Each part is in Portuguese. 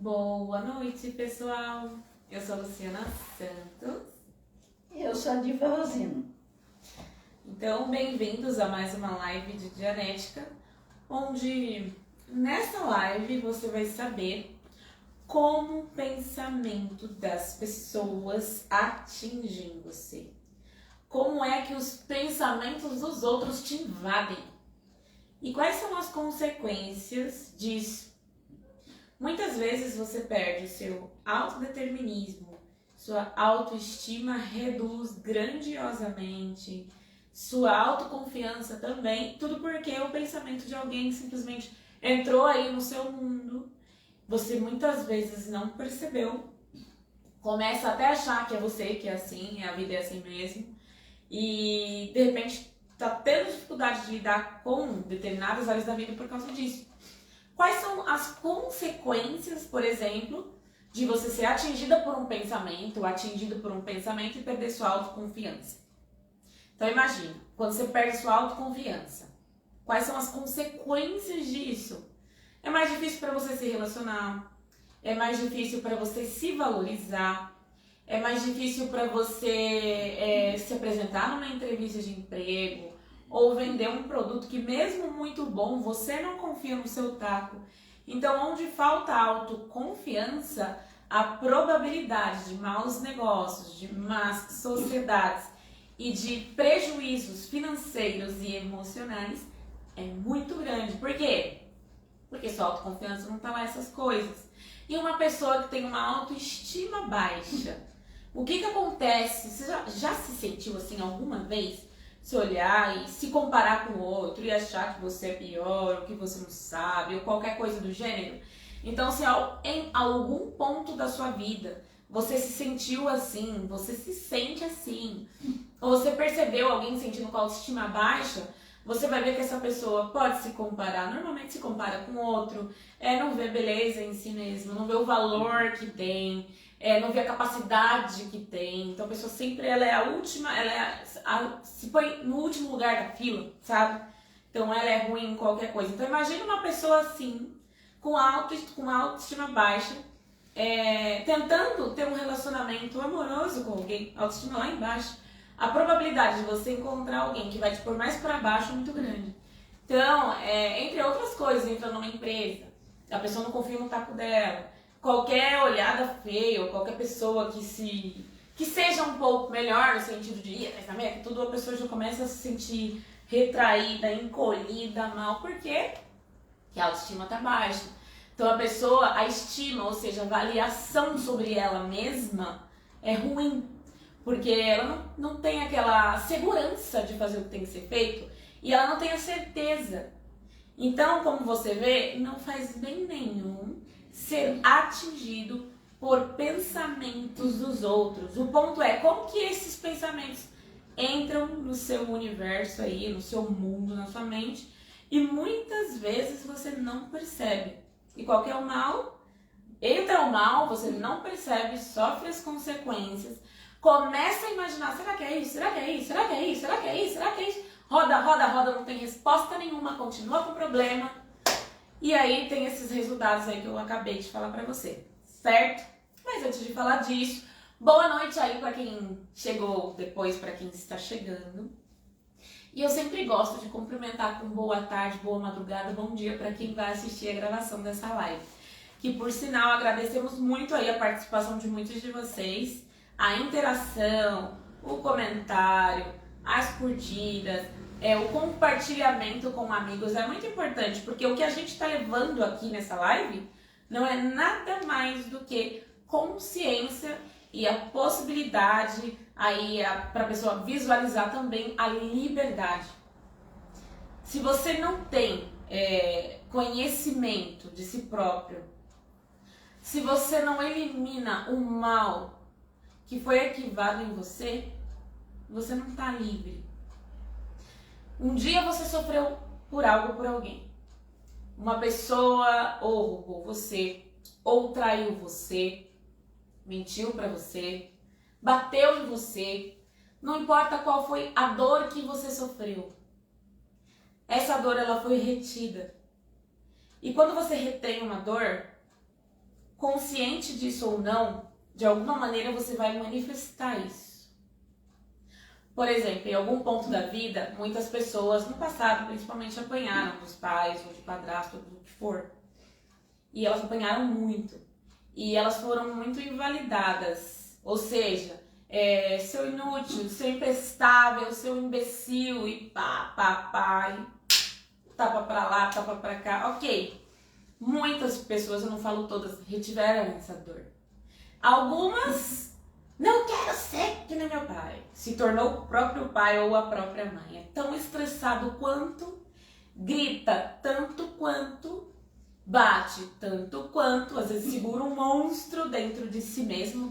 Boa noite, pessoal. Eu sou a Luciana Santos. Eu sou a Diva Rosino. Então, bem-vindos a mais uma live de Dianética, onde nessa live você vai saber como o pensamento das pessoas atingem você. Como é que os pensamentos dos outros te invadem? E quais são as consequências disso? Muitas vezes você perde o seu autodeterminismo, sua autoestima reduz grandiosamente, sua autoconfiança também, tudo porque o pensamento de alguém simplesmente entrou aí no seu mundo, você muitas vezes não percebeu, começa até a achar que é você, que é assim, a vida é assim mesmo, e de repente tá tendo dificuldade de lidar com determinadas áreas da vida por causa disso. Quais são as consequências, por exemplo, de você ser atingida por um pensamento, atingido por um pensamento e perder sua autoconfiança? Então imagine, quando você perde sua autoconfiança, quais são as consequências disso? É mais difícil para você se relacionar, é mais difícil para você se valorizar, é mais difícil para você se apresentar numa entrevista de emprego, ou vender um produto que mesmo muito bom, você não confia no seu taco. Então, onde falta autoconfiança, a probabilidade de maus negócios, de más sociedades e de prejuízos financeiros e emocionais é muito grande. Por quê? Porque sua autoconfiança não está lá essas coisas. E uma pessoa que tem uma autoestima baixa, o que acontece? Você já se sentiu assim alguma vez? Se olhar e se comparar com o outro e achar que você é pior, ou que você não sabe, ou qualquer coisa do gênero. Então, se em algum ponto da sua vida você se sentiu assim, você se sente assim, ou você percebeu alguém sentindo com a autoestima baixa, você vai ver que essa pessoa pode se comparar, normalmente se compara com o outro, não vê beleza em si mesmo, não vê o valor que tem, não vê a capacidade que tem. Então a pessoa sempre ela é a última, se põe no último lugar da fila, sabe? Então ela é ruim em qualquer coisa. Então imagina uma pessoa assim, com autoestima baixa, tentando ter um relacionamento amoroso com alguém, autoestima lá embaixo. A probabilidade de você encontrar alguém que vai te pôr mais para baixo é muito grande. Então, entre outras coisas, entra numa empresa, a pessoa não confia no taco dela, qualquer olhada feia, ou qualquer pessoa que seja um pouco melhor no sentido de ir atrás da meta, tudo, a pessoa já começa a se sentir retraída, encolhida, mal, porque a autoestima tá baixa. Então a estima, ou seja, a avaliação sobre ela mesma é ruim, porque ela não tem aquela segurança de fazer o que tem que ser feito e ela não tem a certeza. Então, como você vê, não faz bem nenhum ser atingido por pensamentos dos outros. O ponto é como que esses pensamentos entram no seu universo aí, no seu mundo, na sua mente, e muitas vezes você não percebe. E qual que é o mal? Entra o mal, você não percebe, sofre as consequências, começa a imaginar, será que é isso? Será que é isso? Será que é isso? Será que é isso? Será que é isso? Roda, roda, roda, não tem resposta nenhuma, continua com o problema. E aí tem esses resultados aí que eu acabei de falar pra você, certo? Mas antes de falar disso, boa noite aí pra quem chegou depois, pra quem está chegando. E eu sempre gosto de cumprimentar com boa tarde, boa madrugada, bom dia pra quem vai assistir a gravação dessa live. Que por sinal agradecemos muito aí a participação de muitos de vocês, a interação, o comentário, as curtidas, o compartilhamento com amigos é muito importante, porque o que a gente está levando aqui nessa live não é nada mais do que consciência e a possibilidade aí para a pessoa visualizar também a liberdade. Se você não tem conhecimento de si próprio, se você não elimina o mal que foi arquivado em você, você não está livre. Um dia você sofreu por algo, por alguém. Uma pessoa ou roubou você, ou traiu você, mentiu pra você, bateu em você. Não importa qual foi a dor que você sofreu. Essa dor ela foi retida. E quando você retém uma dor, consciente disso ou não, de alguma maneira você vai manifestar isso. Por exemplo, em algum ponto da vida, muitas pessoas no passado principalmente apanharam dos pais ou de padrasto, do que for. E elas apanharam muito. E elas foram muito invalidadas. Ou seja, seu inútil, seu imprestável, seu imbecil e pá, e tapa pra lá, tapa pra cá. Ok. Muitas pessoas, eu não falo todas, retiveram essa dor. Algumas, não quero ser que nem meu pai. Se tornou o próprio pai ou a própria mãe. É tão estressado quanto, grita tanto quanto, bate tanto quanto, às vezes segura um monstro dentro de si mesmo,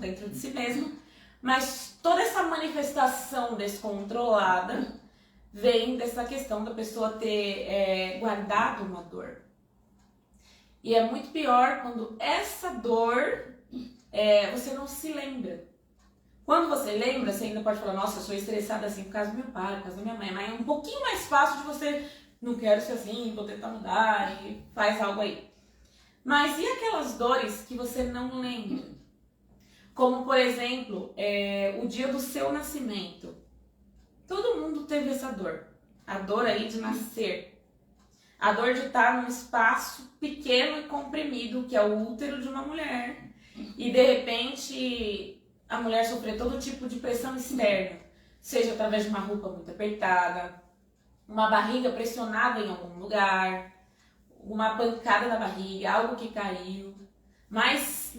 mas toda essa manifestação descontrolada vem dessa questão da pessoa ter guardado uma dor. E é muito pior quando essa dor você não se lembra. Quando você lembra, você ainda pode falar, nossa, eu sou estressada assim por causa do meu pai, por causa da minha mãe, mas é um pouquinho mais fácil de você, não quero ser assim, vou tentar mudar e faz algo aí. Mas e aquelas dores que você não lembra? Como, por exemplo, o dia do seu nascimento. Todo mundo teve essa dor. A dor aí de nascer. A dor de estar num espaço pequeno e comprimido, que é o útero de uma mulher. E, de repente, a mulher sofrer todo tipo de pressão externa. Seja através de uma roupa muito apertada, uma barriga pressionada em algum lugar, uma pancada na barriga, algo que caiu. Mas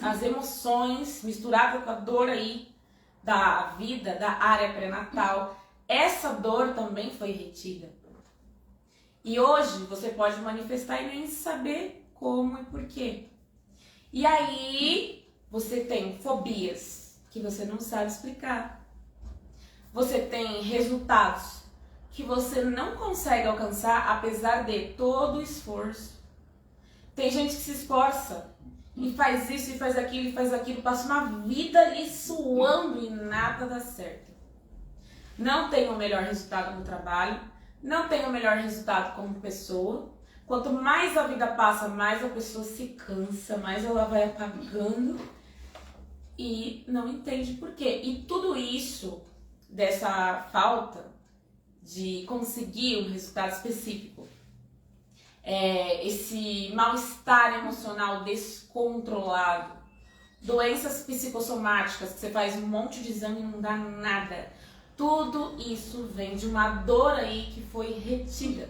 as emoções misturadas com a dor aí da vida, da área pré-natal, essa dor também foi retida. E hoje você pode manifestar e nem saber como e porquê. E aí você tem fobias que você não sabe explicar. Você tem resultados que você não consegue alcançar apesar de todo o esforço. Tem gente que se esforça e faz isso, e faz aquilo, passa uma vida ali suando e nada dá certo. Não tem o melhor resultado no trabalho, não tem o melhor resultado como pessoa. Quanto mais a vida passa, mais a pessoa se cansa, mais ela vai apagando e não entende por quê. E tudo isso, dessa falta de conseguir um resultado específico, esse mal-estar emocional descontrolado, doenças psicossomáticas, que você faz um monte de exame e não dá nada, tudo isso vem de uma dor aí que foi retida.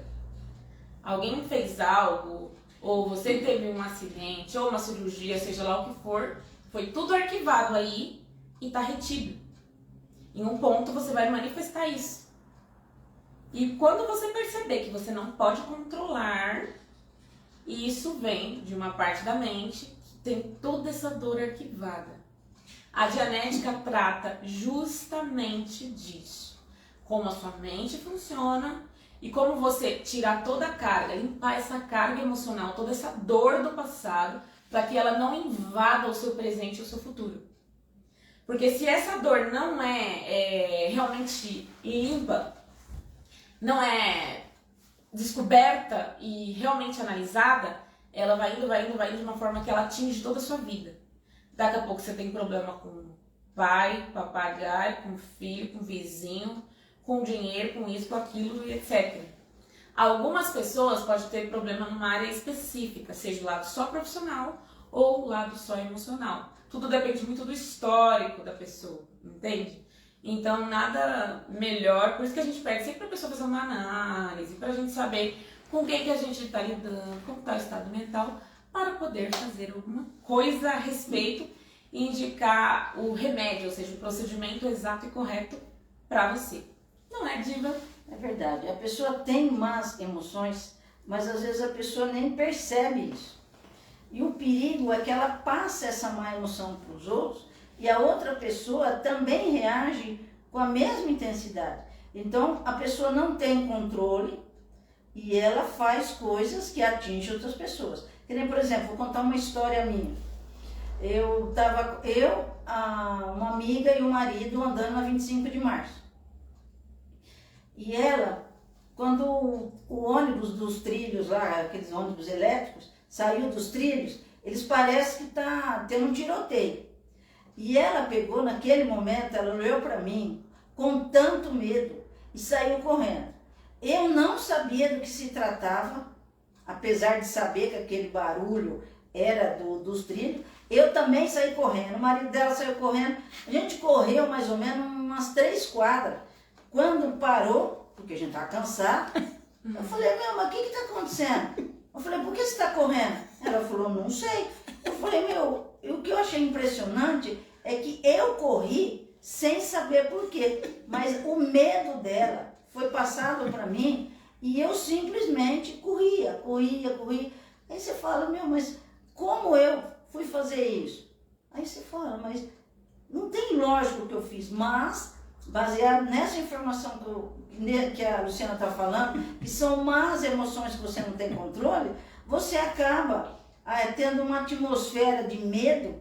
Alguém fez algo, ou você teve um acidente, ou uma cirurgia, seja lá o que for, foi tudo arquivado aí e tá retido. Em um ponto você vai manifestar isso. E quando você perceber que você não pode controlar, isso vem de uma parte da mente que tem toda essa dor arquivada. A Dianética trata justamente disso. Como a sua mente funciona e como você tirar toda a carga, limpar essa carga emocional, toda essa dor do passado, para que ela não invada o seu presente e o seu futuro. Porque se essa dor não é realmente limpa, não é descoberta e realmente analisada, ela vai indo de uma forma que ela atinge toda a sua vida. Daqui a pouco você tem problema com pai, papagaio, com filho, com vizinho, com dinheiro, com isso, com aquilo e etc. Algumas pessoas podem ter problema numa área específica, seja o lado só profissional ou o lado só emocional. Tudo depende muito do histórico da pessoa, entende? Então, nada melhor, por isso que a gente pede sempre para a pessoa fazer uma análise, para a gente saber com quem que a gente está lidando, como está o estado mental, para poder fazer alguma coisa a respeito e indicar o remédio, ou seja, o procedimento exato e correto para você. Não é, Diva? É verdade. A pessoa tem más emoções, mas às vezes a pessoa nem percebe isso. E o perigo é que ela passa essa má emoção para os outros e a outra pessoa também reage com a mesma intensidade. Então, a pessoa não tem controle e ela faz coisas que atingem outras pessoas. Que nem, por exemplo, vou contar uma história minha. Uma amiga e o marido andando na 25 de março. E ela, quando o ônibus dos trilhos lá, aqueles ônibus elétricos, saiu dos trilhos, eles parecem que tá tendo um tiroteio. E ela pegou, naquele momento, ela olhou para mim com tanto medo e saiu correndo. Eu não sabia do que se tratava, apesar de saber que aquele barulho era dos trilhos. Eu também saí correndo, o marido dela saiu correndo. A gente correu mais ou menos umas 3 quadras. Quando parou, porque a gente estava cansado, eu falei, meu, mas o que está acontecendo? Eu falei, por que você está correndo? Ela falou, não sei. Eu falei, meu, o que eu achei impressionante é que eu corri sem saber por quê. Mas o medo dela foi passado para mim e eu simplesmente corria. Aí você fala, meu, mas como eu fui fazer isso? Aí você fala, mas não tem lógico o que eu fiz, mas baseado nessa informação que a Luciana está falando, que são más emoções que você não tem controle, você acaba tendo uma atmosfera de medo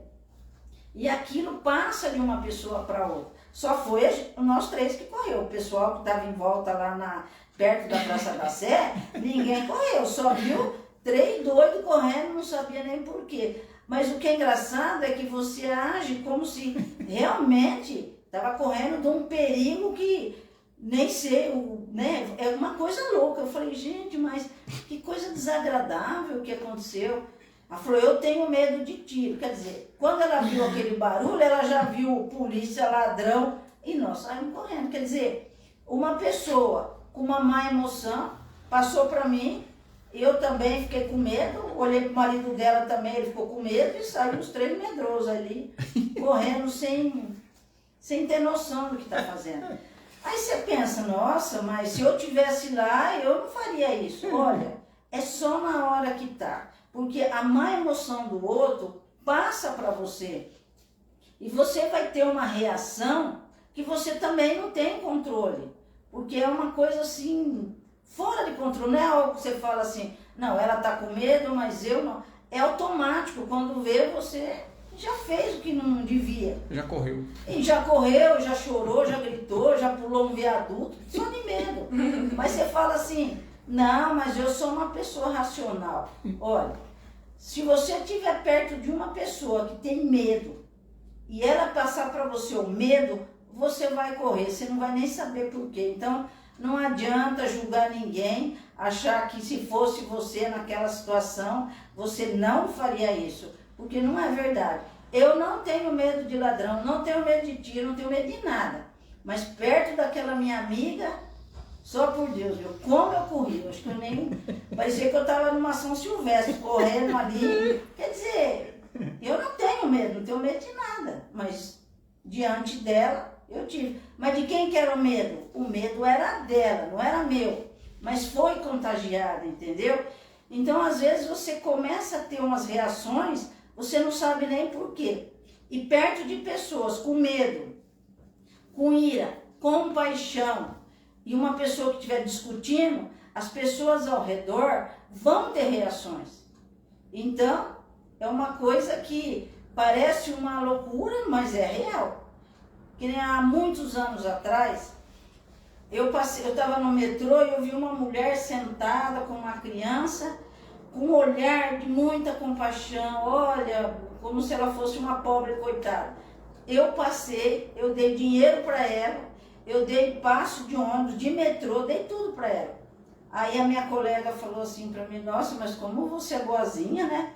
e aquilo passa de uma pessoa para outra. Só foi nós 3 que correu. O pessoal que estava em volta lá perto da Praça da Sé, ninguém correu, só viu 3 doidos correndo, não sabia nem por quê. Mas o que é engraçado é que você age como se realmente estava correndo de um perigo que nem sei, né? É uma coisa louca. Eu falei, gente, mas que coisa desagradável que aconteceu. Ela falou, eu tenho medo de tiro. Quer dizer, quando ela viu aquele barulho, ela já viu polícia, ladrão, e nós saímos correndo. Quer dizer, uma pessoa com uma má emoção passou para mim, eu também fiquei com medo, olhei para o marido dela também, ele ficou com medo e saiu os 3 medrosos ali, correndo sem ter noção do que está fazendo. Aí você pensa, nossa, mas se eu tivesse lá, eu não faria isso. Olha, é só na hora que tá. Porque a má emoção do outro passa para você. E você vai ter uma reação que você também não tem controle. Porque é uma coisa assim, fora de controle. Não é algo que você fala assim, não, ela tá com medo, mas eu não. É automático. Quando vê, você já fez o que não devia. Já correu. E já correu, já chorou, já gritou, já pulou um viaduto, só de medo. Mas você fala assim, não, mas eu sou uma pessoa racional. Olha, se você estiver perto de uma pessoa que tem medo e ela passar para você o medo, você vai correr, você não vai nem saber por quê. Então, não adianta julgar ninguém, achar que se fosse você naquela situação, você não faria isso. Porque não é verdade. Eu não tenho medo de ladrão, não tenho medo de tiro, não tenho medo de nada. Mas perto daquela minha amiga, só por Deus, viu? Como eu corri, acho que eu nem... Parecia que eu estava numa São Silvestre, correndo ali. Quer dizer, eu não tenho medo de nada. Mas diante dela, eu tive. Mas de quem que era o medo? O medo era dela, não era meu. Mas foi contagiada, entendeu? Então, às vezes, você começa a ter umas reações... Você não sabe nem por quê. E perto de pessoas com medo, com ira, com paixão, e uma pessoa que estiver discutindo, as pessoas ao redor vão ter reações. Então, é uma coisa que parece uma loucura, mas é real. Que nem há muitos anos atrás, eu estava no metrô e eu vi uma mulher sentada com uma criança, com um olhar de muita compaixão, olha, como se ela fosse uma pobre coitada. Eu passei, eu dei dinheiro para ela, eu dei passo de ônibus, de metrô, dei tudo para ela. Aí a minha colega falou assim para mim, nossa, mas como você é boazinha, né?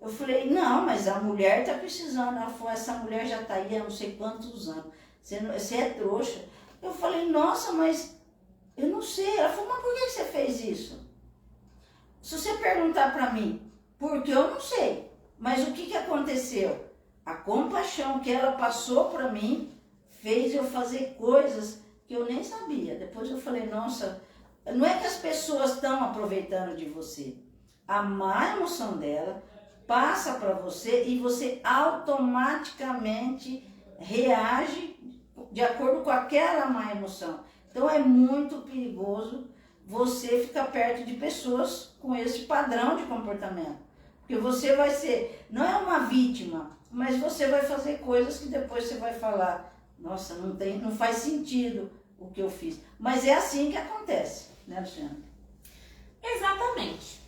Eu falei, não, mas a mulher está precisando. Ela falou, essa mulher já está aí há não sei quantos anos, você é trouxa. Eu falei, nossa, mas eu não sei. Ela falou, mas por que você fez isso? Se você perguntar para mim, porque eu não sei, mas o que aconteceu? A compaixão que ela passou para mim fez eu fazer coisas que eu nem sabia. Depois eu falei, nossa, não é que as pessoas estão aproveitando de você. A má emoção dela passa para você e você automaticamente reage de acordo com aquela má emoção. Então é muito perigoso você ficar perto de pessoas com esse padrão de comportamento. Porque você vai ser, não é uma vítima, mas você vai fazer coisas que depois você vai falar, nossa, não faz sentido o que eu fiz. Mas é assim que acontece, né, Luciana? Exatamente.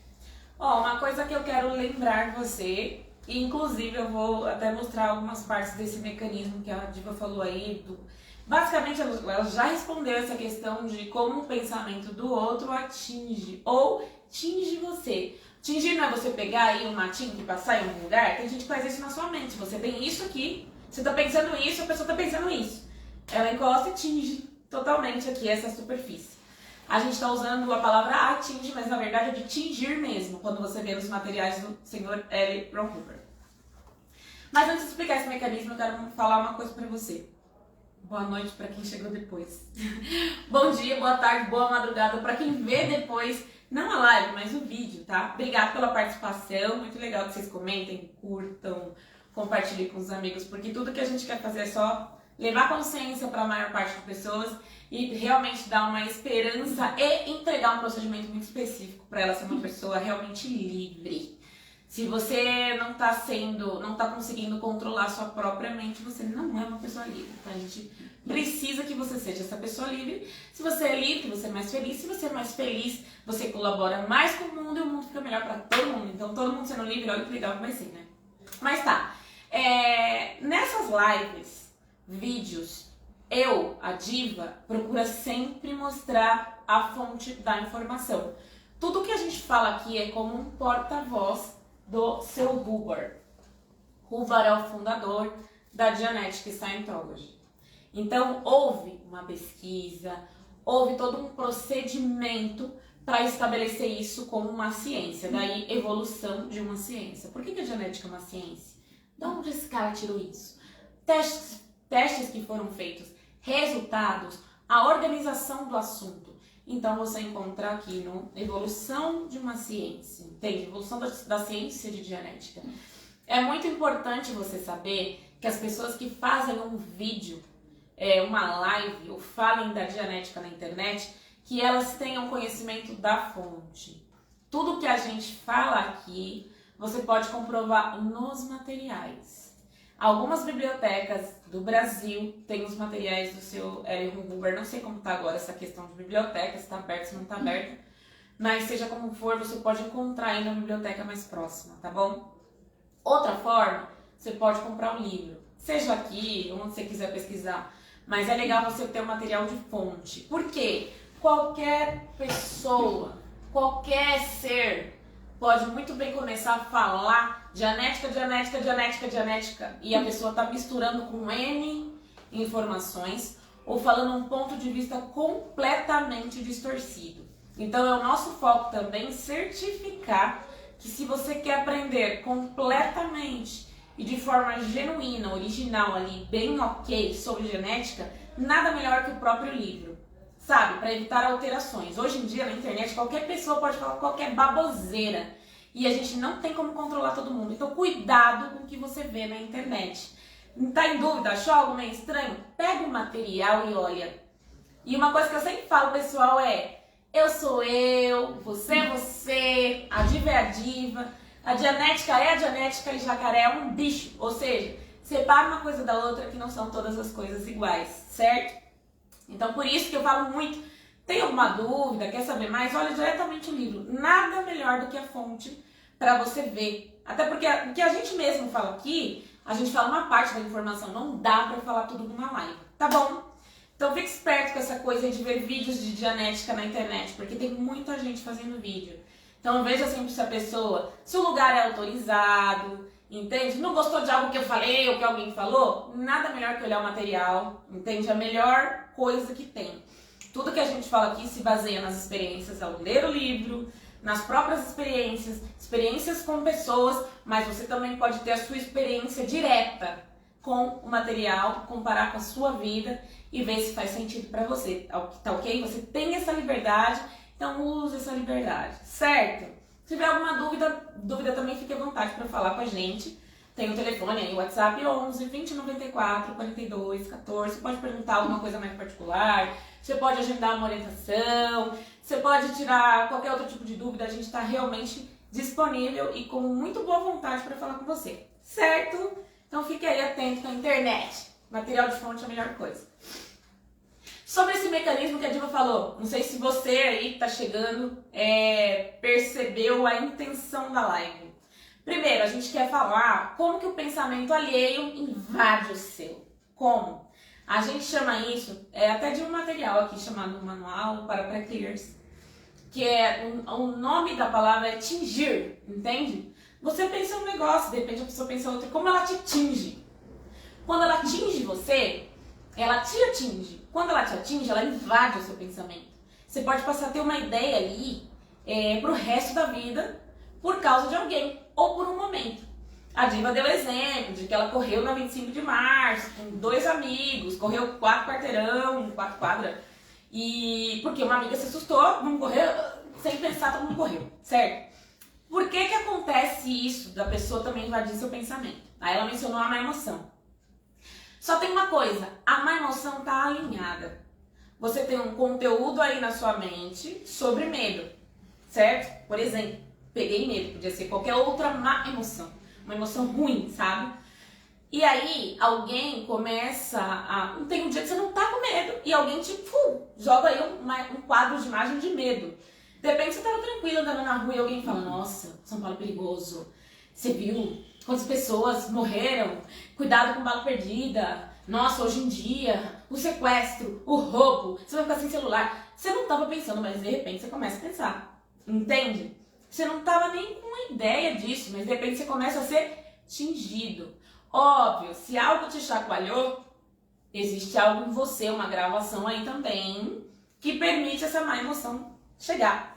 Ó, uma coisa que eu quero lembrar você E, inclusive, eu vou até mostrar algumas partes desse mecanismo que a Diva falou aí. Basicamente, ela já respondeu essa questão de como o pensamento do outro atinge ou tinge você. Tingir não é você pegar aí uma tinta e passar em algum lugar? Tem gente que faz isso na sua mente. Você tem isso aqui, você tá pensando isso, a pessoa tá pensando isso. Ela encosta e tinge totalmente aqui essa superfície. A gente está usando a palavra atinge, mas na verdade é de tingir mesmo, quando você vê nos materiais do Sr. L. Ron Hubbard. Mas antes de explicar esse mecanismo, eu quero falar uma coisa para você. Boa noite para quem chegou depois. Bom dia, boa tarde, boa madrugada para quem vê depois, não a live, mas o vídeo, tá? Obrigada pela participação, muito legal que vocês comentem, curtam, compartilhem com os amigos, porque tudo que a gente quer fazer é só levar consciência para a maior parte das pessoas e realmente dar uma esperança e entregar um procedimento muito específico para ela ser uma pessoa realmente livre. Se você não tá conseguindo controlar a sua própria mente, você não é uma pessoa livre, tá? A gente precisa que você seja essa pessoa livre. Se você é livre, você é mais feliz. Se você é mais feliz, você colabora mais com o mundo e o mundo fica melhor para todo mundo. Então, todo mundo sendo livre, olha que legal que vai ser, né? Mas tá, nessas lives, vídeos, a Diva, procura sempre mostrar a fonte da informação. Tudo que a gente fala aqui é como um porta-voz do seu Hubbard. Hubbard é o fundador da Genetic Scientology. Então, houve uma pesquisa, houve todo um procedimento para estabelecer isso como uma ciência, daí evolução de uma ciência. Por que a genética é uma ciência? De onde esse cara tirou isso? Testes que foram feitos, resultados, a organização do assunto. Então, você encontra aqui no Evolução de uma Ciência, entende? Evolução da ciência de genética. É muito importante você saber que as pessoas que fazem um vídeo, uma live, ou falem da genética na internet, que elas tenham conhecimento da fonte. Tudo que a gente fala aqui, você pode comprovar nos materiais. Algumas bibliotecas do Brasil têm os materiais do seu L. Ron Hubbard. Não sei como está agora essa questão de biblioteca, se está aberto, se não está aberto. Mas seja como for, você pode encontrar aí na biblioteca mais próxima, tá bom? Outra forma, você pode comprar um livro. Seja aqui, onde você quiser pesquisar. Mas é legal você ter um material de fonte. Por quê? Qualquer pessoa, qualquer ser pode muito bem começar a falar genética, e a pessoa está misturando com N informações ou falando um ponto de vista completamente distorcido. Então é o nosso foco também certificar que se você quer aprender completamente e de forma genuína, original ali, bem ok sobre genética, nada melhor que o próprio livro. Sabe, para evitar alterações. Hoje em dia, na internet, qualquer pessoa pode falar qualquer baboseira. E a gente não tem como controlar todo mundo. Então, cuidado com o que você vê na internet. Tá em dúvida? Achou algo meio estranho? Pega o material e olha. E uma coisa que eu sempre falo, pessoal, eu sou eu, você é você, a diva é a diva, a genética é a genética e jacaré é um bicho. Ou seja, separa uma coisa da outra que não são todas as coisas iguais, certo? Então, por isso que eu falo muito, tem alguma dúvida, quer saber mais? Olha diretamente o livro. Nada melhor do que a fonte para você ver. Até porque o que a gente mesmo fala aqui, a gente fala uma parte da informação, não dá para falar tudo numa live, tá bom? Então, fique esperto com essa coisa de ver vídeos de genética na internet, porque tem muita gente fazendo vídeo. Então, veja sempre se a pessoa, se o lugar é autorizado, entende? Não gostou de algo que eu falei ou que alguém falou? Nada melhor que olhar o material, entende? A melhor coisa que tem. Tudo que a gente fala aqui se baseia nas experiências ao ler o livro, nas próprias experiências com pessoas, mas você também pode ter a sua experiência direta com o material, comparar com a sua vida e ver se faz sentido para você, tá ok? Você tem essa liberdade, então use essa liberdade, certo? Se tiver alguma dúvida também fique à vontade para falar com a gente. Tem o telefone aí, o WhatsApp 11 20 94 42 14. Você pode perguntar alguma coisa mais particular, você pode agendar uma orientação, você pode tirar qualquer outro tipo de dúvida. A gente está realmente disponível e com muito boa vontade para falar com você, certo? Então fique aí atento com a internet. Material de fonte é a melhor coisa. Sobre esse mecanismo que a Diva falou, não sei se você aí que está chegando percebeu a intenção da live. Primeiro, a gente quer falar como que o pensamento alheio invade o seu. Como? A gente chama isso, até de um material aqui chamado Manual para Pré-Clears, que o nome da palavra é tingir, entende? Você pensa um negócio, de repente a pessoa pensa outro, como ela te atinge. Quando ela atinge você, ela te atinge. Quando ela te atinge, ela invade o seu pensamento. Você pode passar a ter uma ideia ali pro resto da vida por causa de alguém ou por um momento. A Diva deu exemplo de que ela correu na 25 de março com 2 amigos, correu 4 quarteirão, 4 quadras, e porque uma amiga se assustou, vamos correr, sem pensar, todo mundo correu, certo? Por que que acontece isso da pessoa também invadir seu pensamento? Aí ela mencionou a má emoção. Só tem uma coisa, a má emoção está alinhada. Você tem um conteúdo aí na sua mente sobre medo, certo? Por exemplo, peguei medo, podia ser qualquer outra má emoção. Uma emoção ruim, sabe? E aí, alguém começa a... Tem um dia que você não tá com medo e alguém te joga aí um quadro de imagem de medo. De repente você tava tranquilo andando na rua e alguém fala: nossa, São Paulo é perigoso. Você viu quantas pessoas morreram? Cuidado com bala perdida. Nossa, hoje em dia, o sequestro, o roubo, você vai ficar sem celular. Você não tava pensando, mas de repente você começa a pensar. Entende? Você não estava nem com uma ideia disso, mas de repente você começa a ser tingido. Óbvio, se algo te chacoalhou, existe algo em você, uma gravação aí também, que permite essa má emoção chegar.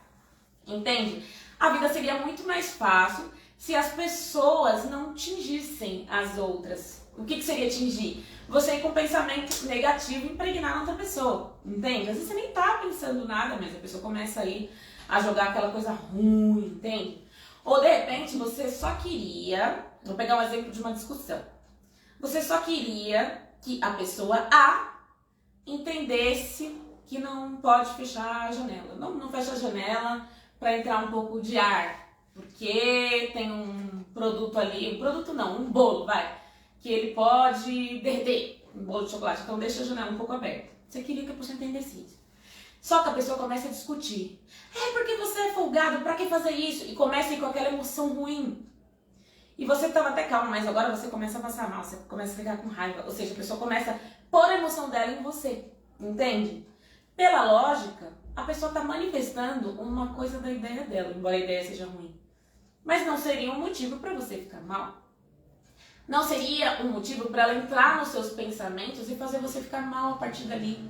Entende? A vida seria muito mais fácil se as pessoas não tingissem as outras. O que seria tingir? Você ir com pensamento negativo e impregnar na outra pessoa. Entende? Às vezes você nem tá pensando nada, mas a pessoa começa aí a jogar aquela coisa ruim, entende? Ou de repente você só queria, vou pegar um exemplo de uma discussão, você só queria que a pessoa A entendesse que não pode fechar a janela. Não fecha a janela para entrar um pouco de ar, porque tem um produto ali, um bolo, que ele pode derreter, um bolo de chocolate, então deixa a janela um pouco aberta. Você queria que a pessoa entendesse isso. Só que a pessoa começa a discutir. Porque você é folgado, pra que fazer isso? E começa a ir com aquela emoção ruim. E você estava até calmo, mas agora você começa a passar mal, você começa a ficar com raiva. Ou seja, a pessoa começa a pôr a emoção dela em você. Entende? Pela lógica, a pessoa está manifestando uma coisa da ideia dela, embora a ideia seja ruim. Mas não seria um motivo para você ficar mal. Não seria um motivo para ela entrar nos seus pensamentos e fazer você ficar mal a partir dali.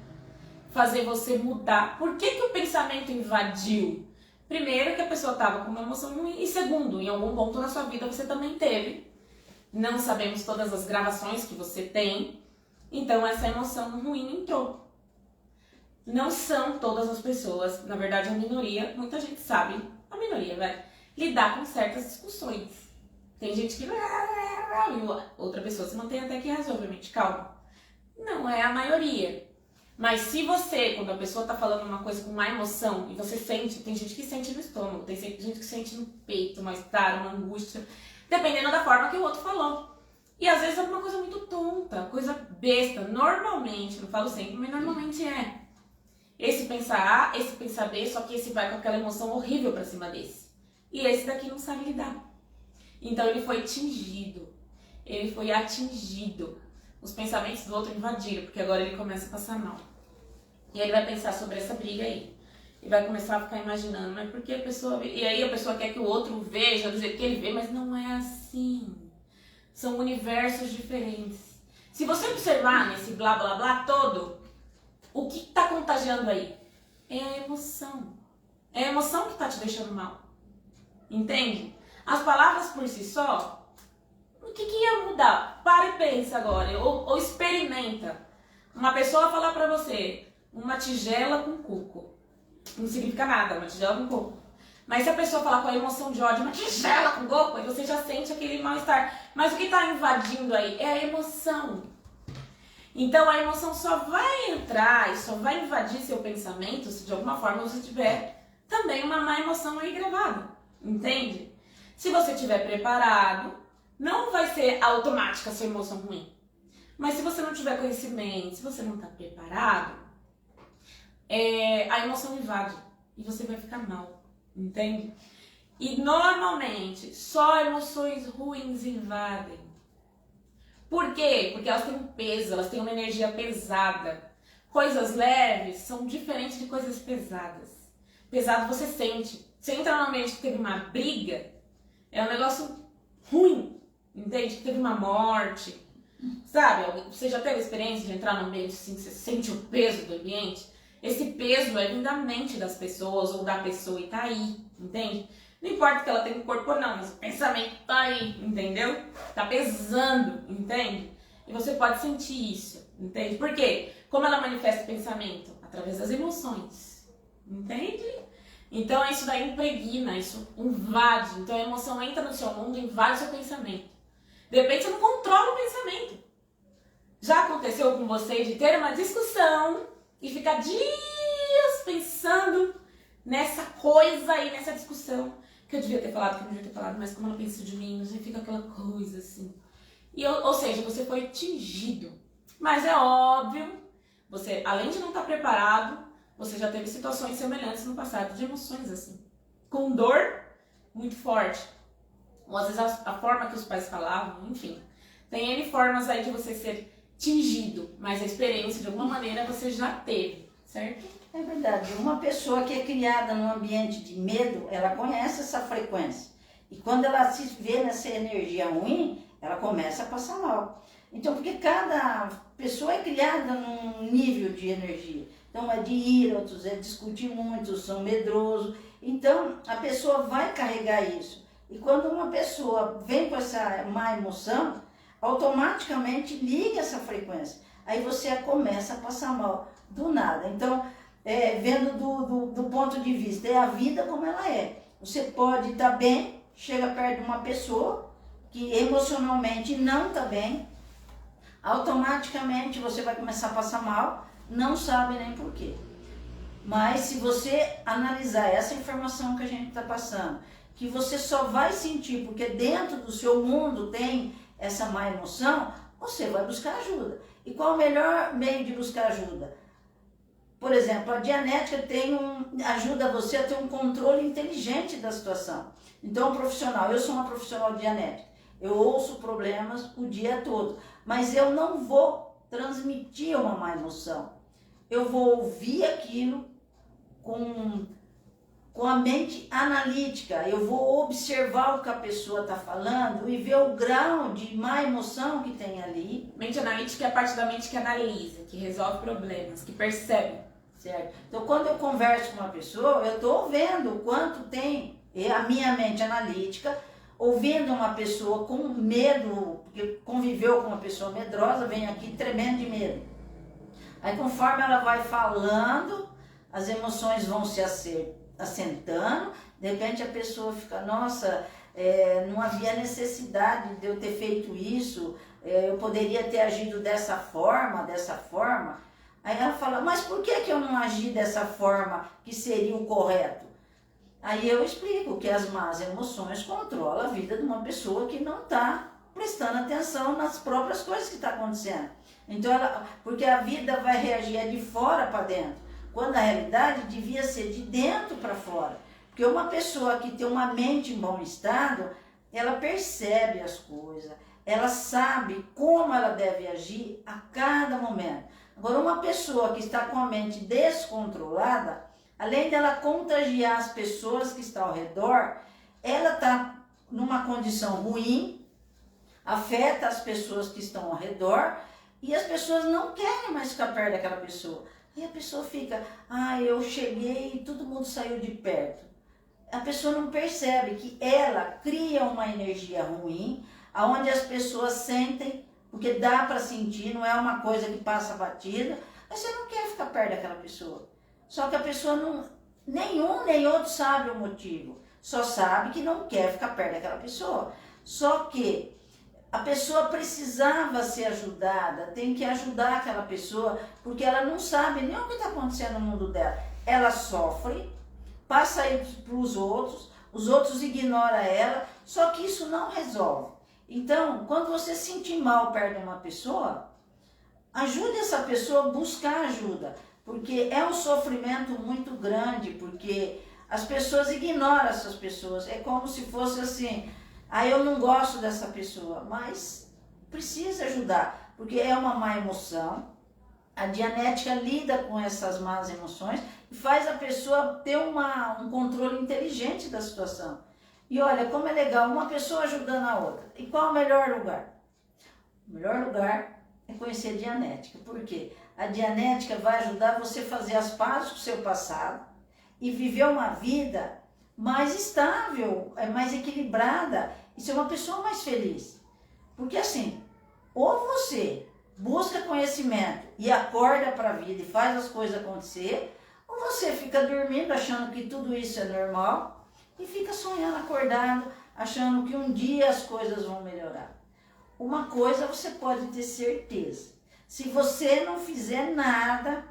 Fazer você mudar. Por que o pensamento invadiu? Primeiro, que a pessoa estava com uma emoção ruim. E segundo, em algum ponto na sua vida você também teve. Não sabemos todas as gravações que você tem. Então essa emoção ruim entrou. Não são todas as pessoas, na verdade a minoria, muita gente sabe, a minoria vai lidar com certas discussões. Tem gente que... E outra pessoa se mantém até que razoavelmente calma. Não é a maioria. Mas se você, quando a pessoa tá falando uma coisa com má emoção, e você sente, tem gente que sente no estômago, tem gente que sente no peito, uma estar, uma angústia, dependendo da forma que o outro falou. E às vezes é uma coisa muito tonta, coisa besta, normalmente, não falo sempre, mas normalmente é. Esse pensar A, esse pensar B, só que esse vai com aquela emoção horrível pra cima desse. E esse daqui não sabe lidar. Então ele foi tingido, ele foi atingido. Os pensamentos do outro invadiram, porque agora ele começa a passar mal. E ele vai pensar sobre essa briga aí. E vai começar a ficar imaginando, mas por que a pessoa... E aí a pessoa quer que o outro veja do jeito que ele vê, mas não é assim. São universos diferentes. Se você observar nesse blá blá blá todo, o que está contagiando aí? É a emoção. É a emoção que está te deixando mal. Entende? As palavras por si só... O que ia mudar? Para e pensa agora, ou experimenta. Uma pessoa falar pra você, uma tigela com coco. Não significa nada, uma tigela com coco. Mas se a pessoa falar com a emoção de ódio, uma tigela com coco, aí você já sente aquele mal-estar. Mas o que está invadindo aí é a emoção. Então a emoção só vai entrar e só vai invadir seu pensamento se de alguma forma você tiver também uma má emoção aí gravada. Entende? Se você estiver preparado, não vai ser automática a sua emoção ruim. Mas se você não tiver conhecimento, se você não está preparado, a emoção invade e você vai ficar mal, entende? E normalmente só emoções ruins invadem. Por quê? Porque elas têm um peso, elas têm uma energia pesada. Coisas leves são diferentes de coisas pesadas. Pesado você sente. Você entra num ambiente que teve uma briga, é um negócio ruim, entende? Que teve uma morte, sabe? Você já teve a experiência de entrar num ambiente assim que você sente o peso do ambiente? Esse peso é vindo da mente das pessoas ou da pessoa e tá aí, entende? Não importa que ela tenha um corpo ou não, mas o pensamento tá aí, entendeu? Tá pesando, entende? E você pode sentir isso, entende? Por quê? Como ela manifesta o pensamento? Através das emoções, entende? Então isso daí impregna, isso invade. Então a emoção entra no seu mundo e invade o seu pensamento. De repente você não controla o pensamento. Já aconteceu com você de ter uma discussão e ficar dias pensando nessa coisa aí, nessa discussão, que eu devia ter falado, que eu não devia ter falado, mas como ela pensa de mim, você fica aquela coisa assim. Ou seja, você foi atingido. Mas é óbvio, você, além de não estar preparado, você já teve situações semelhantes no passado, de emoções assim. Com dor muito forte. Ou às vezes a forma que os pais falavam, enfim. Tem N formas aí de você ser tingido, mas a experiência de alguma maneira você já teve, certo? É verdade. Uma pessoa que é criada num ambiente de medo, ela conhece essa frequência. E quando ela se vê nessa energia ruim, ela começa a passar mal. Então, porque cada pessoa é criada num nível de energia. Então, é de ira, outros é discutir muito, são medrosos. Então, a pessoa vai carregar isso. E quando uma pessoa vem com essa má emoção, automaticamente liga essa frequência. Aí você começa a passar mal do nada. Então, vendo do ponto de vista, é a vida como ela é. Você pode estar bem, chega perto de uma pessoa que emocionalmente não está bem, automaticamente você vai começar a passar mal, não sabe nem por quê. Mas se você analisar essa informação que a gente está passando, que você só vai sentir porque dentro do seu mundo tem essa má emoção, você vai buscar ajuda. E qual o melhor meio de buscar ajuda? Por exemplo, a Dianética ajuda você a ter um controle inteligente da situação. Então, eu sou uma profissional de Dianética, eu ouço problemas o dia todo, mas eu não vou transmitir uma má emoção. Eu vou ouvir aquilo com a mente analítica, eu vou observar o que a pessoa está falando e ver o grau de má emoção que tem ali. Mente analítica é a parte da mente que analisa, que resolve problemas, que percebe. Certo? Então, quando eu converso com uma pessoa, eu estou vendo o quanto tem a minha mente analítica, ouvindo uma pessoa com medo, porque conviveu com uma pessoa medrosa, vem aqui tremendo de medo. Aí, conforme ela vai falando, as emoções vão se assentando, de repente a pessoa fica, nossa, não havia necessidade de eu ter feito isso, eu poderia ter agido dessa forma. Aí ela fala, mas por que eu não agi dessa forma que seria o correto? Aí eu explico que as más emoções controlam a vida de uma pessoa que não está prestando atenção nas próprias coisas que estão acontecendo. Então, porque a vida vai reagir de fora para dentro, quando a realidade devia ser de dentro para fora. Porque uma pessoa que tem uma mente em bom estado, ela percebe as coisas, ela sabe como ela deve agir a cada momento. Agora, uma pessoa que está com a mente descontrolada, além dela contagiar as pessoas que estão ao redor, ela está numa condição ruim, afeta as pessoas que estão ao redor e as pessoas não querem mais ficar perto daquela pessoa. Aí a pessoa fica, eu cheguei e todo mundo saiu de perto. A pessoa não percebe que ela cria uma energia ruim, onde as pessoas sentem, porque dá para sentir, não é uma coisa que passa batida, mas você não quer ficar perto daquela pessoa. Só que a pessoa nenhum nem outro sabe o motivo, só sabe que não quer ficar perto daquela pessoa. Só que a pessoa precisava ser ajudada, tem que ajudar aquela pessoa, porque ela não sabe nem o que está acontecendo no mundo dela. Ela sofre, passa isso para os outros ignoram ela, só que isso não resolve. Então, quando você se sentir mal perto de uma pessoa, ajude essa pessoa a buscar ajuda, porque é um sofrimento muito grande, porque As pessoas ignoram essas pessoas. É como se fosse assim, eu não gosto dessa pessoa, mas precisa ajudar, porque é uma má emoção. A Dianética lida com essas más emoções e faz a pessoa ter um controle inteligente da situação. E olha como é legal, uma pessoa ajudando a outra. E qual é o melhor lugar? O melhor lugar é conhecer a Dianética. Por quê? A Dianética vai ajudar você a fazer as pazes com o seu passado e viver uma vida mais estável, mais equilibrada e ser uma pessoa mais feliz. Porque assim, ou você busca conhecimento e acorda para a vida e faz as coisas acontecer, ou você fica dormindo achando que tudo isso é normal e fica sonhando acordado, achando que um dia as coisas vão melhorar. Uma coisa você pode ter certeza, se você não fizer nada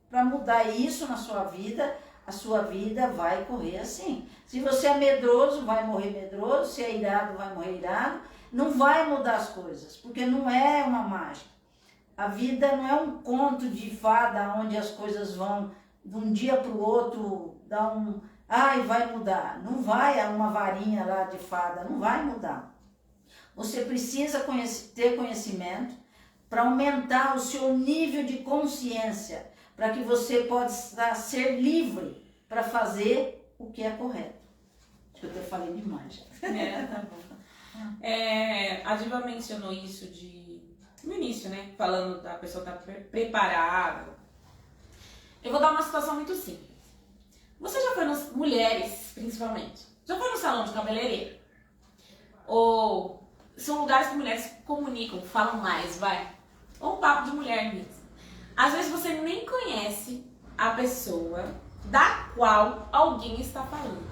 para mudar isso na sua vida, a sua vida vai correr assim. Se você é medroso, vai morrer medroso, se é irado, vai morrer irado, não vai mudar as coisas, porque não é uma mágica. A vida não é um conto de fada onde as coisas vão de um dia para o outro, vai mudar. Não vai uma varinha lá de fada, não vai mudar. Você precisa ter conhecimento para aumentar o seu nível de consciência, para que você possa ser livre para fazer o que é correto. Acho que eu até falei demais. Tá bom. A Diva mencionou isso no início, né? Falando da pessoa estar preparada. Eu vou dar uma situação muito simples. Você já foi mulheres, principalmente, já foi no salão de cabeleireiro? Ou são lugares que mulheres comunicam, falam mais, vai? Ou um papo de mulher mesmo. Às vezes você nem conhece a pessoa da qual alguém está falando.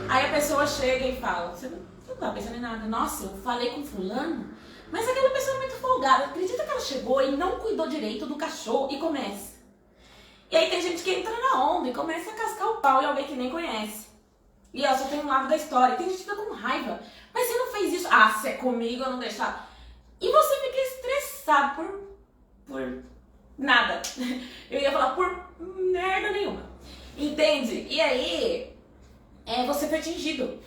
Aí a pessoa chega e fala, você não tá pensando em nada. Nossa, eu falei com fulano, mas aquela pessoa é muito folgada. Acredita que ela chegou e não cuidou direito do cachorro e começa. E aí tem gente que entra na onda e começa a cascar o pau em alguém que nem conhece. E ela só tem um lado da história. E tem gente que fica com raiva. Mas você não fez isso. Se é comigo eu não deixar. E você fica estressado por nada. Eu ia falar por merda nenhuma. Entende? E aí você foi atingido.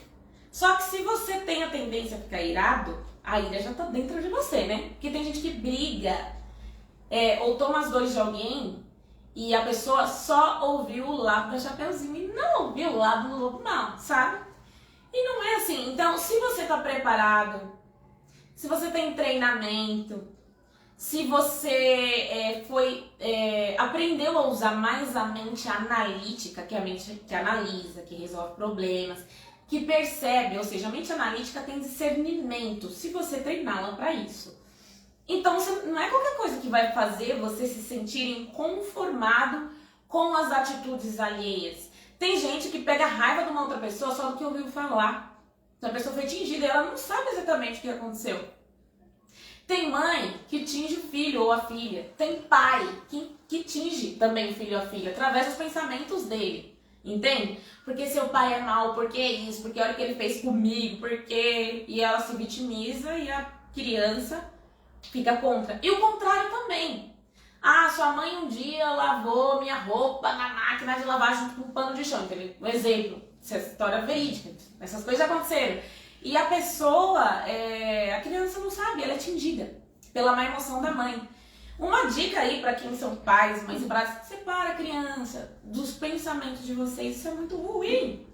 Só que se você tem a tendência a ficar irado, a ira já tá dentro de você, né? Porque tem gente que briga ou toma as dores de alguém e a pessoa só ouviu o lado da Chapeuzinho e não ouviu o lado do lobo mal, sabe? E não é assim. Então, se você tá preparado, se você tem treinamento, se você aprendeu a usar mais a mente analítica, que é a mente que analisa, que resolve problemas, que percebe, ou seja, a mente analítica tem discernimento, se você treiná-la para isso. Então, não é qualquer coisa que vai fazer você se sentir inconformado com as atitudes alheias. Tem gente que pega raiva de uma outra pessoa só do que ouviu falar. Então, a pessoa foi atingida e ela não sabe exatamente o que aconteceu. Tem mãe que tinge o filho ou a filha. Tem pai que tinge também o filho ou a filha através dos pensamentos dele. Entende? Porque seu pai é mau, porque isso, porque olha o que ele fez comigo, porque... E ela se vitimiza e a criança fica contra. E o contrário também. Sua mãe um dia lavou minha roupa na máquina de lavar junto com um pano de chão. Um exemplo, essa história verídica. Essas coisas aconteceram. E a pessoa, a criança não sabe, ela é atingida pela má emoção da mãe. Uma dica aí para quem são pais, mães e braços, separa a criança dos pensamentos de vocês. Isso é muito ruim.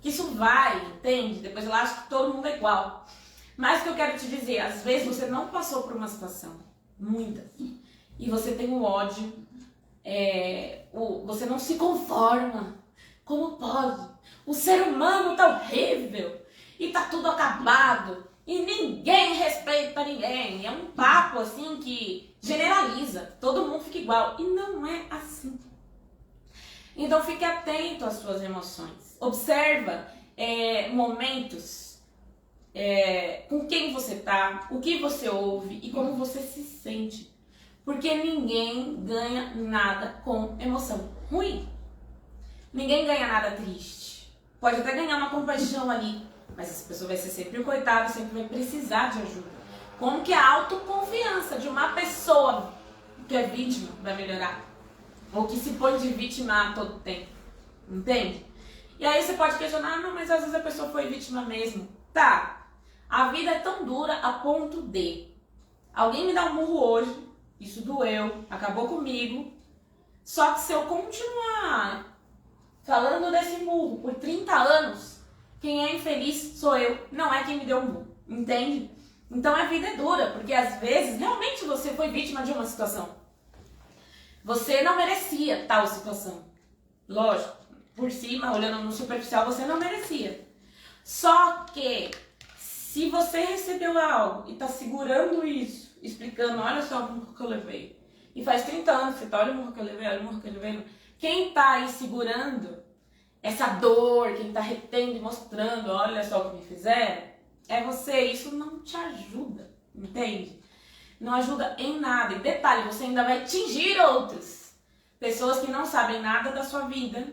Que isso vai, entende? Depois ela acha que todo mundo é igual. Mas o que eu quero te dizer, às vezes você não passou por uma situação, muitas, e você tem um ódio, você não se conforma. Como pode? O ser humano tá horrível e tá tudo acabado e ninguém respeita ninguém. É um papo assim que generaliza, todo mundo fica igual e não é assim. Então fique atento às suas emoções, observa momentos, com quem você tá, o que você ouve e como você se sente. Porque ninguém ganha nada com emoção ruim. Ninguém ganha nada triste. Pode até ganhar uma compaixão ali, mas essa pessoa vai ser sempre um coitado, sempre vai precisar de ajuda. Como que a autoconfiança de uma pessoa que é vítima vai melhorar? Ou que se põe de vítima a todo tempo? entende? E aí você pode questionar, não, mas às vezes a pessoa foi vítima mesmo. Tá, a vida é tão dura a ponto de alguém me dá um murro hoje, isso doeu, acabou comigo, só que se eu continuar falando desse murro por 30 anos, quem é infeliz sou eu, não é quem me deu um murro, entende? Então a vida é dura, porque às vezes realmente você foi vítima de uma situação. Você não merecia tal situação. Lógico, por cima, olhando no superficial, você não merecia. Só que, se você recebeu algo e tá segurando isso, explicando, olha só o murro que eu levei, e faz 30 anos que você tá, olha o murro que eu levei, olha o murro que eu levei, quem tá aí segurando essa dor, quem tá retendo e mostrando, olha só o que me fizeram, é você. Isso não te ajuda, entende? Não ajuda em nada. E detalhe, você ainda vai atingir outros. Pessoas que não sabem nada da sua vida,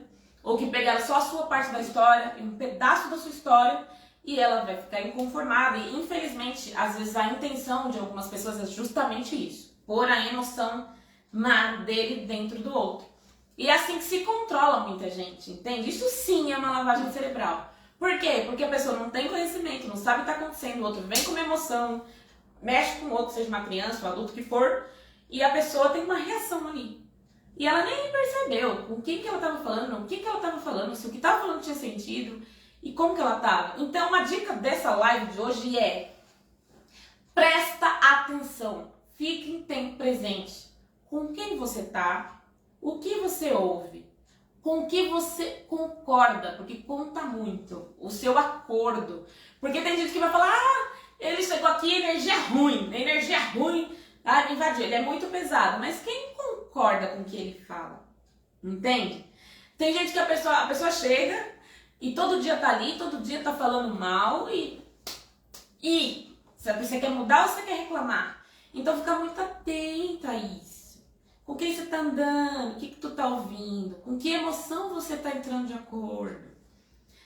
ou que pegaram só a sua parte da história, um pedaço da sua história, e ela vai ficar inconformada. E infelizmente, às vezes a intenção de algumas pessoas é justamente isso. Pôr a emoção dele dentro do outro. E é assim que se controla muita gente, entende? Isso sim é uma lavagem cerebral. Por quê? Porque a pessoa não tem conhecimento, não sabe o que está acontecendo, o outro vem com uma emoção, mexe com o outro, seja uma criança, um adulto que for, e a pessoa tem uma reação ali. E ela nem percebeu com quem que ela estava falando, o que ela estava falando, se o que estava falando tinha sentido e como que ela estava. Então, uma dica dessa live de hoje é: presta atenção, fique em tempo presente. Com quem você está, o que você ouve, com o que você concorda, porque conta muito o seu acordo. Porque tem gente que vai falar, ele chegou aqui, energia ruim, me invadiu, ele é muito pesado. Mas quem concorda com o que ele fala? Entende? Tem gente que a pessoa chega e todo dia tá ali, todo dia tá falando mal e você quer mudar ou você quer reclamar? Então fica muito atenta a isso. Com quem você tá andando, o que tu tá ouvindo, com que emoção você tá entrando de acordo.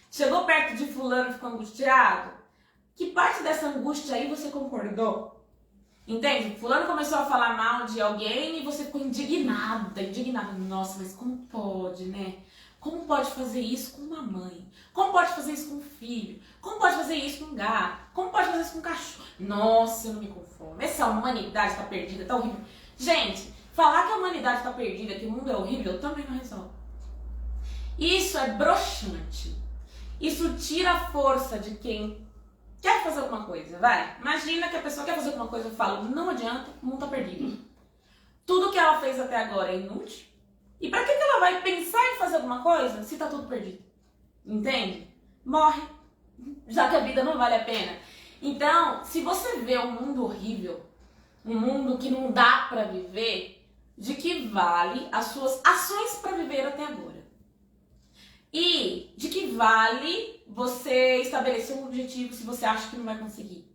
Chegou perto de fulano e ficou angustiado? Que parte dessa angústia aí você concordou? Entende? Fulano começou a falar mal de alguém e você ficou indignada. Nossa, mas como pode, né? Como pode fazer isso com uma mãe? Como pode fazer isso com um filho? Como pode fazer isso com um gato? Como pode fazer isso com um cachorro? Nossa, eu não me conformo. Essa humanidade tá perdida, tá horrível. Gente, falar que a humanidade tá perdida, que o mundo é horrível, também não resolve. Isso é broxante. Isso tira a força de quem quer fazer alguma coisa, vai. Imagina que a pessoa quer fazer alguma coisa, eu falo, não adianta, o mundo tá perdido. Tudo que ela fez até agora é inútil. E pra que ela vai pensar em fazer alguma coisa se tá tudo perdido? Entende? Morre, já que a vida não vale a pena. Então, se você vê um mundo horrível, um mundo que não dá pra viver, de que vale as suas ações pra viver até agora? E de que vale você estabelecer um objetivo se você acha que não vai conseguir?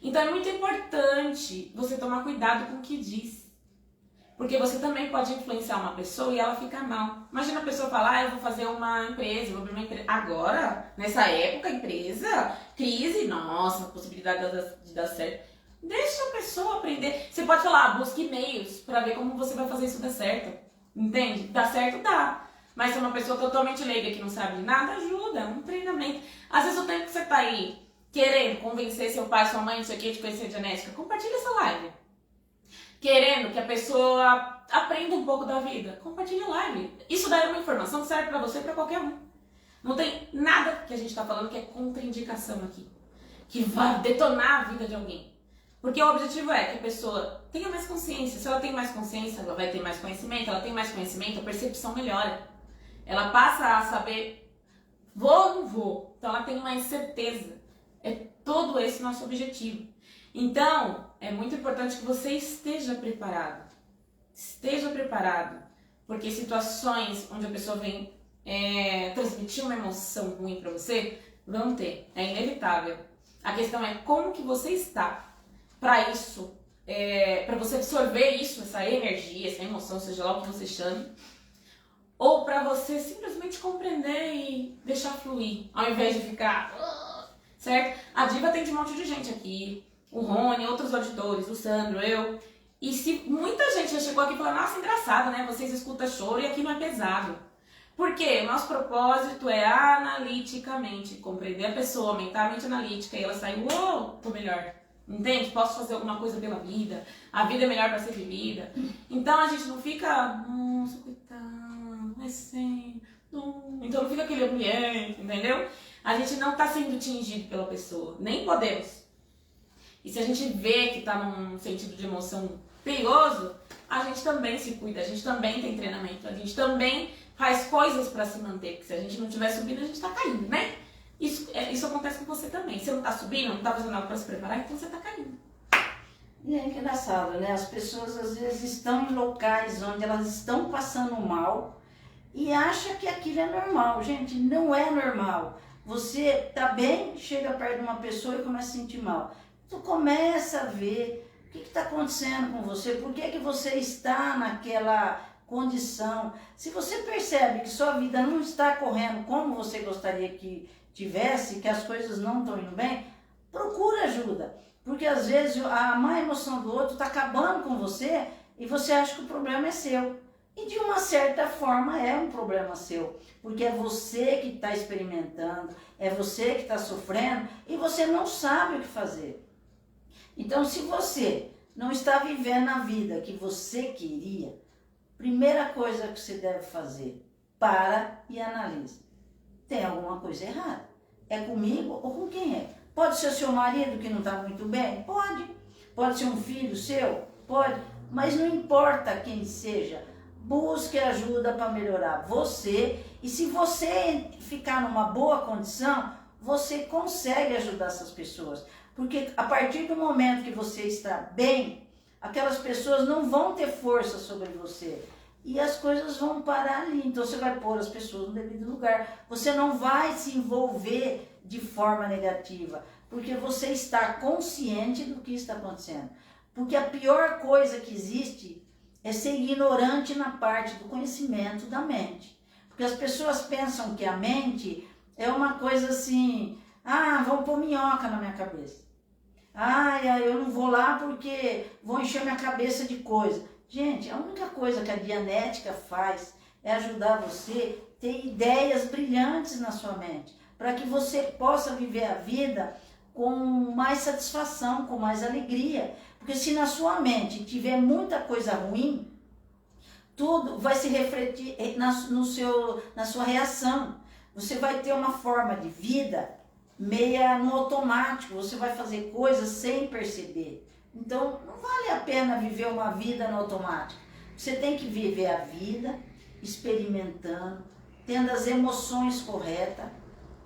Então é muito importante você tomar cuidado com o que diz. Porque você também pode influenciar uma pessoa e ela fica mal. Imagina a pessoa falar, eu vou fazer uma empresa, eu vou abrir uma empresa. Agora, nessa época, empresa, crise, nossa, possibilidade de dar certo. Deixa a pessoa aprender. Você pode falar, busque e-mails para ver como você vai fazer isso dar certo. Entende? Dá certo, dá. Mas se é uma pessoa totalmente leiga que não sabe de nada, ajuda, é um treinamento. Às vezes o tempo que você tá aí querendo convencer seu pai, sua mãe, isso aqui, de conhecer a genética, compartilha essa live. Querendo que a pessoa aprenda um pouco da vida, compartilha a live. Isso daí é uma informação que serve pra você e pra qualquer um. Não tem nada que a gente tá falando que é contraindicação aqui, que vai detonar a vida de alguém. Porque o objetivo é que a pessoa tenha mais consciência. Se ela tem mais consciência, ela vai ter mais conhecimento. Ela tem mais conhecimento, a percepção melhora. Ela passa a saber, vou ou não vou. Então ela tem mais certeza. É todo esse nosso objetivo. Então, é muito importante que você esteja preparado. Esteja preparado. Porque situações onde a pessoa vem transmitir uma emoção ruim para você, vão ter. É inevitável. A questão é como que você está para isso, para você absorver isso, essa energia, essa emoção, seja lá o que você chame, ou para você simplesmente compreender e deixar fluir, ao invés de ficar, certo? A Diva atende um monte de gente aqui, o Rony, outros auditores, o Sandro, eu, e se muita gente já chegou aqui e falou, nossa, engraçado, né? Vocês escutam choro e aqui não é pesado. Porque o nosso propósito é analiticamente compreender a pessoa, mentalmente analítica, e ela sai, uou, tô melhor. Entende? Posso fazer alguma coisa pela vida. A vida é melhor para ser vivida. Então a gente não fica, nossa, coitado, vai ser. Então não fica aquele ambiente, entendeu? A gente não tá sendo tingido pela pessoa, nem podemos. E se a gente vê que tá num sentido de emoção perigoso, a gente também se cuida, a gente também tem treinamento, a gente também faz coisas para se manter, porque se a gente não estiver subindo, a gente tá caindo, né? Isso acontece com você também. Você não tá subindo, não tá fazendo nada para se preparar, então você tá caindo. E é engraçado, né? As pessoas às vezes estão em locais onde elas estão passando mal e acham que aquilo é normal. Gente, não é normal. Você tá bem, chega perto de uma pessoa e começa a sentir mal. Tu começa a ver o que está acontecendo com você, por que você está naquela condição. Se você percebe que sua vida não está correndo como você gostaria que tivesse, que as coisas não estão indo bem, procura ajuda. Porque às vezes a má emoção do outro está acabando com você e você acha que o problema é seu. E de uma certa forma é um problema seu. Porque é você que está experimentando, é você que está sofrendo e você não sabe o que fazer. Então, se você não está vivendo a vida que você queria, primeira coisa que você deve fazer, para e analise. Tem alguma coisa errada? É comigo ou com quem é? Pode ser seu marido que não está muito bem? Pode. Pode ser um filho seu? Pode. Mas não importa quem seja, busque ajuda para melhorar você. E se você ficar numa boa condição, você consegue ajudar essas pessoas. Porque a partir do momento que você está bem, aquelas pessoas não vão ter força sobre você. E as coisas vão parar ali. Então você vai pôr as pessoas no devido lugar. Você não vai se envolver de forma negativa. Porque você está consciente do que está acontecendo. Porque a pior coisa que existe é ser ignorante na parte do conhecimento da mente. Porque as pessoas pensam que a mente é uma coisa assim... vão pôr minhoca na minha cabeça. Eu não vou lá porque vão encher minha cabeça de coisa. Gente, a única coisa que a Dianética faz é ajudar você a ter ideias brilhantes na sua mente, para que você possa viver a vida com mais satisfação, com mais alegria. Porque se na sua mente tiver muita coisa ruim, tudo vai se refletir na sua reação. Você vai ter uma forma de vida meia no automático, você vai fazer coisas sem perceber. Então, não vale a pena viver uma vida no automático. Você tem que viver a vida experimentando, tendo as emoções corretas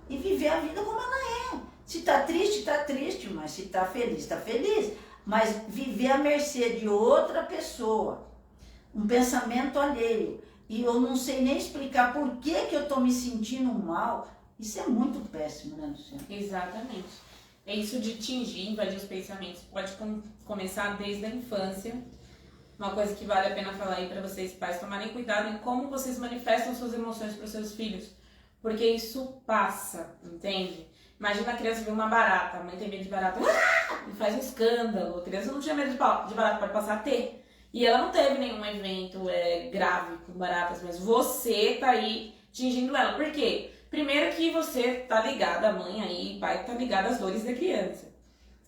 e viver a vida como ela é. Se está triste, mas se está feliz, está feliz. Mas viver à mercê de outra pessoa, um pensamento alheio, e eu não sei nem explicar por que eu estou me sentindo mal, isso é muito péssimo, né, Luciana? Exatamente. É isso de tingir, invadir os pensamentos. Pode começar desde a infância. Uma coisa que vale a pena falar aí para vocês, pais, tomarem cuidado em como vocês manifestam suas emoções para os seus filhos. Porque isso passa, entende? Imagina a criança ver uma barata, a mãe tem medo de barata, e faz um escândalo. A criança não tinha medo de barata, pode passar a ter. E ela não teve nenhum evento grave com baratas, mas você tá aí tingindo ela. Por quê? Primeiro que você tá ligada, a mãe aí, pai tá ligado às dores da criança.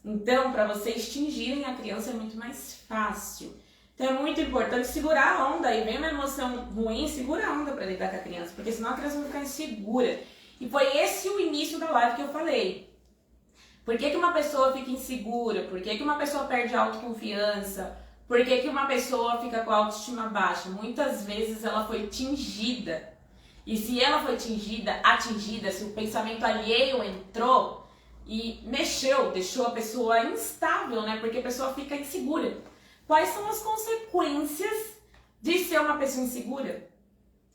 Então, para vocês tingirem a criança é muito mais fácil. Então é muito importante segurar a onda. E vem uma emoção ruim, segura a onda para lidar com a criança, porque senão a criança vai ficar insegura. E foi esse o início da live que eu falei. Por que uma pessoa fica insegura? Por que uma pessoa perde a autoconfiança? Por que uma pessoa fica com a autoestima baixa? Muitas vezes ela foi tingida. E se ela foi atingida, se o pensamento alheio entrou e mexeu, deixou a pessoa instável, né? Porque a pessoa fica insegura. Quais são as consequências de ser uma pessoa insegura?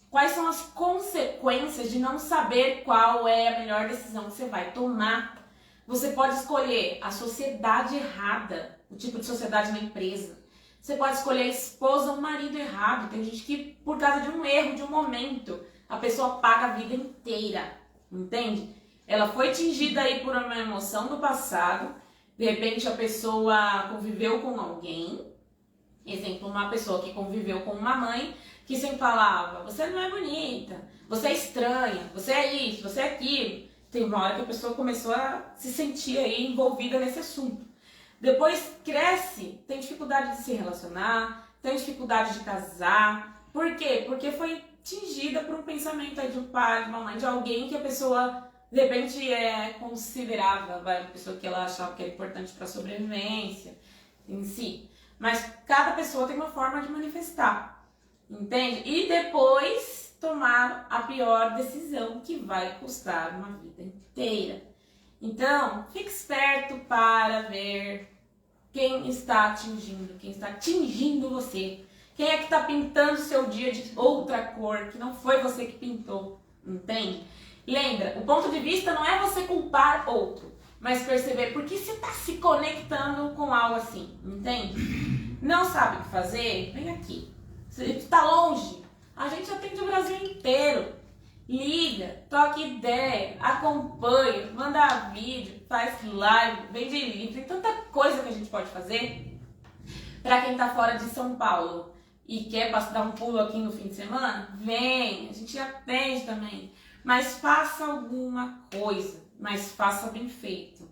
Quais são as consequências de não saber qual é a melhor decisão que você vai tomar? Você pode escolher a sociedade errada, o tipo de sociedade na empresa. Você pode escolher a esposa ou o marido errado. Tem gente que, por causa de um erro, de um momento, a pessoa paga a vida inteira, entende? Ela foi tingida aí por uma emoção do passado, de repente a pessoa conviveu com alguém Exemplo, uma pessoa que conviveu com uma mãe que sempre falava, você não é bonita, você é estranha, você é isso, você é aquilo. Tem uma hora que a pessoa começou a se sentir aí envolvida nesse assunto. Depois cresce, tem dificuldade de se relacionar, tem dificuldade de casar. Por quê? Porque foi atingida por um pensamento aí de um pai, de uma mãe, de alguém que a pessoa de repente considerava, uma pessoa que ela achava que era importante para a sobrevivência em si. Mas cada pessoa tem uma forma de manifestar, entende? E depois tomar a pior decisão que vai custar uma vida inteira. Então, fique esperto para ver quem está atingindo você. Quem é que está pintando seu dia de outra cor, que não foi você que pintou, entende? Lembra, o ponto de vista não é você culpar outro, mas perceber por que você está se conectando com algo assim, entende? Não sabe o que fazer? Vem aqui. Você está longe? A gente atende o Brasil inteiro. Liga, troca ideia, acompanha, manda vídeo, faz live, vende livro. Tem tanta coisa que a gente pode fazer. Para quem está fora de São Paulo e quer dar um pulo aqui no fim de semana, vem, a gente atende também. Mas faça alguma coisa, mas faça bem feito.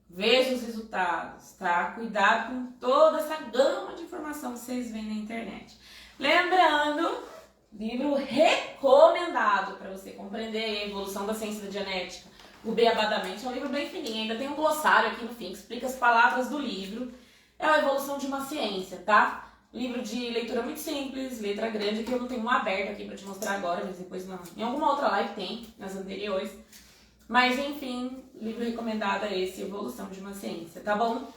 Veja os resultados, tá? Cuidado com toda essa gama de informação que vocês veem na internet. Lembrando, livro recomendado para você compreender a evolução da ciência da genética. O Beabá da Mente é um livro bem fininho, ainda tem um glossário aqui no fim que explica as palavras do livro. É a evolução de uma ciência, tá? Livro de leitura muito simples, letra grande, que eu não tenho um aberto aqui para te mostrar agora, mas depois não. Em alguma outra live tem, nas anteriores. Mas enfim, livro recomendado é esse, Evolução de uma Ciência, tá bom?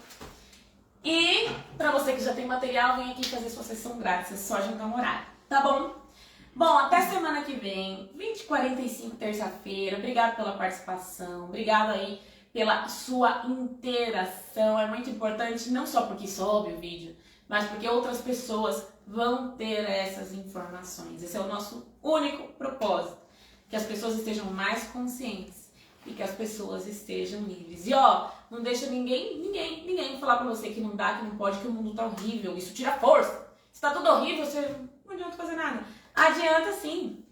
E para você que já tem material, vem aqui fazer sua sessão grátis, é só agendar um horário, tá bom? Bom, até semana que vem, 20h45, terça-feira. Obrigado pela participação, obrigado aí pela sua interação. É muito importante, não só porque sobe o vídeo, mas porque outras pessoas vão ter essas informações. Esse é o nosso único propósito, que as pessoas estejam mais conscientes e que as pessoas estejam livres. E ó, não deixa ninguém falar pra você que não dá, que não pode, que o mundo tá horrível. Isso tira força. Se tá tudo horrível, você não adianta fazer nada. Adianta sim.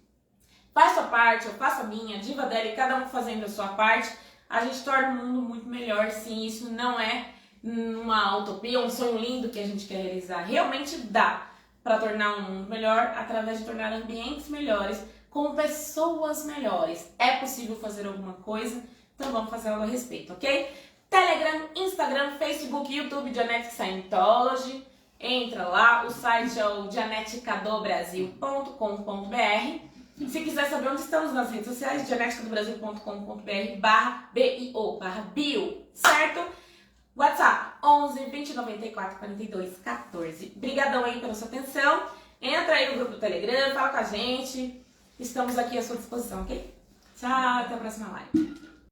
Faz sua parte, eu faço a minha, a Diva dela, e cada um fazendo a sua parte, a gente torna o mundo muito melhor. Sim, isso não é uma utopia, um sonho lindo que a gente quer realizar. Realmente dá para tornar um mundo melhor através de tornar ambientes melhores, com pessoas melhores. É possível fazer alguma coisa, então vamos fazer algo a respeito, ok? Telegram, Instagram, Facebook, YouTube, Genetic Scientology. Entra lá, o site é o geneticadobrasil.com.br. Se quiser saber onde estamos nas redes sociais, geneticadobrasil.com.br/bio, certo? WhatsApp 11 20 94 42 14. Brigadão aí pela sua atenção. Entra aí no grupo do Telegram, fala com a gente. Estamos aqui à sua disposição, ok? Tchau, até a próxima live.